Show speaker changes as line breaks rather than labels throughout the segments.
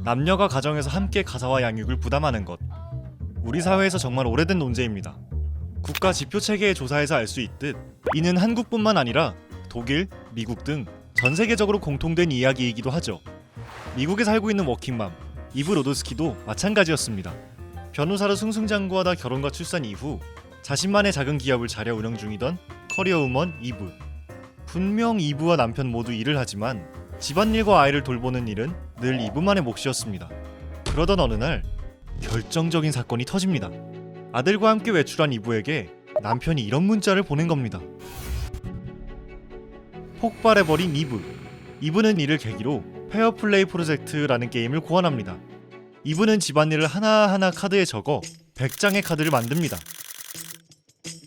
남녀가 가정에서 함께 가사와 양육을 부담하는 것. 우리 사회에서 정말 오래된 논제입니다. 국가 지표 체계의 조사에서 알 수 있듯 이는 한국뿐만 아니라 독일, 미국 등 전 세계적으로 공통된 이야기이기도 하죠. 미국에 살고 있는 워킹맘 이브 로드스키도 마찬가지였습니다. 변호사로 승승장구하다 결혼과 출산 이후 자신만의 작은 기업을 차려 운영 중이던 커리어우먼 이브. 분명 이브와 남편 모두 일을 하지만 집안일과 아이를 돌보는 일은 늘 이브만의 몫이었습니다. 그러던 어느 날 결정적인 사건이 터집니다. 아들과 함께 외출한 이브에게 남편이 이런 문자를 보낸 겁니다. 폭발해버린 이브. 이브는 이를 계기로 페어플레이 프로젝트라는 게임을 고안합니다. 이브는 집안일을 하나하나 카드에 적어 100장의 카드를 만듭니다.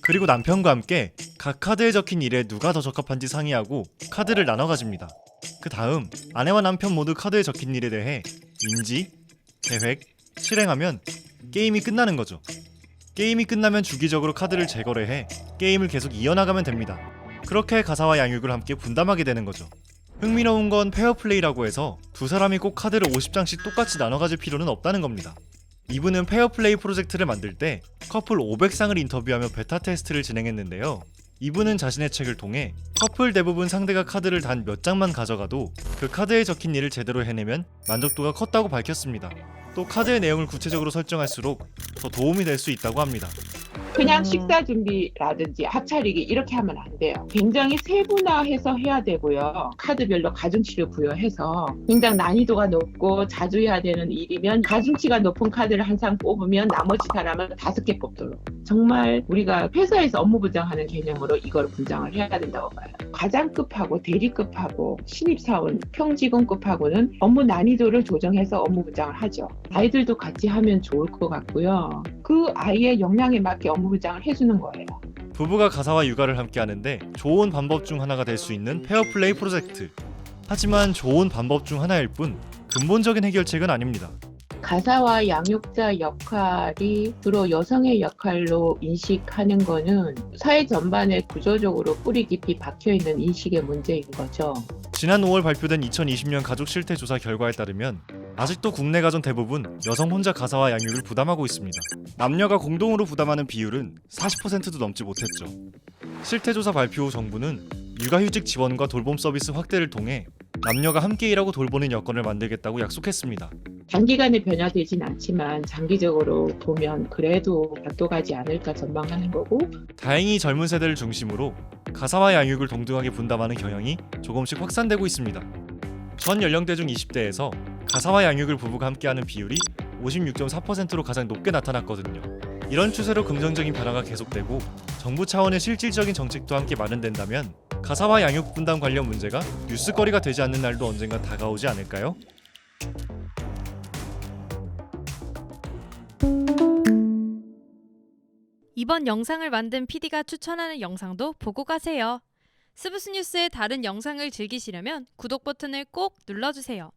그리고 남편과 함께 각 카드에 적힌 일에 누가 더 적합한지 상의하고 카드를 나눠 가집니다. 그 다음 아내와 남편 모두 카드에 적힌 일에 대해 인지, 계획, 실행하면 게임이 끝나는 거죠. 게임이 끝나면 주기적으로 카드를 재거래해 게임을 계속 이어나가면 됩니다. 그렇게 가사와 양육을 함께 분담하게 되는 거죠. 흥미로운 건 페어플레이라고 해서 두 사람이 꼭 카드를 50장씩 똑같이 나눠 가질 필요는 없다는 겁니다. 이분은 페어플레이 프로젝트를 만들 때 커플 500쌍을 인터뷰하며 베타 테스트를 진행했는데요. 이분은 자신의 책을 통해 커플 대부분 상대가 카드를 단 몇 장만 가져가도 그 카드에 적힌 일을 제대로 해내면 만족도가 컸다고 밝혔습니다. 또 카드의 내용을 구체적으로 설정할수록 더 도움이 될 수 있다고 합니다.
그냥 식사 준비라든지 밥 차리기 이렇게 하면 안 돼요. 굉장히 세분화해서 해야 되고요. 카드별로 가중치를 부여해서 굉장히 난이도가 높고 자주 해야 되는 일이면 가중치가 높은 카드를 한 장 뽑으면 나머지 사람은 5개 뽑도록. 정말 우리가 회사에서 업무 분장하는 개념으로 이걸 분장을 해야 된다고 봐요. 과장급하고 대리급하고 신입사원, 평직원급하고는 업무 난이도를 조정해서 업무 분장을 하죠. 아이들도 같이 하면 좋을 것 같고요. 그 아이의 역량에 맞게 업무 분장을 해주는 거예요.
부부가 가사와 육아를 함께 하는데 좋은 방법 중 하나가 될 수 있는 페어플레이 프로젝트. 하지만 좋은 방법 중 하나일 뿐 근본적인 해결책은 아닙니다.
가사와 양육자 역할이 주로 여성의 역할로 인식하는 거는 사회 전반에 구조적으로 뿌리 깊이 박혀있는 인식의 문제인 거죠.
지난 5월 발표된 2020년 가족 실태 조사 결과에 따르면 아직도 국내 가정 대부분 여성 혼자 가사와 양육을 부담하고 있습니다. 남녀가 공동으로 부담하는 비율은 40%도 넘지 못했죠. 실태조사 발표 후 정부는 육아휴직 지원과 돌봄 서비스 확대를 통해 남녀가 함께 일하고 돌보는 여건을 만들겠다고 약속했습니다.
단기간에 변화되진 않지만 장기적으로 보면 그래도 각도가지 않을까 전망하는 거고,
다행히 젊은 세대를 중심으로 가사와 양육을 동등하게 분담하는 경향이 조금씩 확산되고 있습니다. 전 연령대 중 20대에서 가사와 양육을 부부가 함께하는 비율이 56.4%로 가장 높게 나타났거든요. 이런 추세로 긍정적인 변화가 계속되고 정부 차원의 실질적인 정책도 함께 마련된다면 가사와 양육 분담 관련 문제가 뉴스거리가 되지 않는 날도 언젠가 다가오지 않을까요?
이번 영상을 만든 PD가 추천하는 영상도 보고 가세요. 스브스 뉴스의 다른 영상을 즐기시려면 구독 버튼을 꼭 눌러주세요.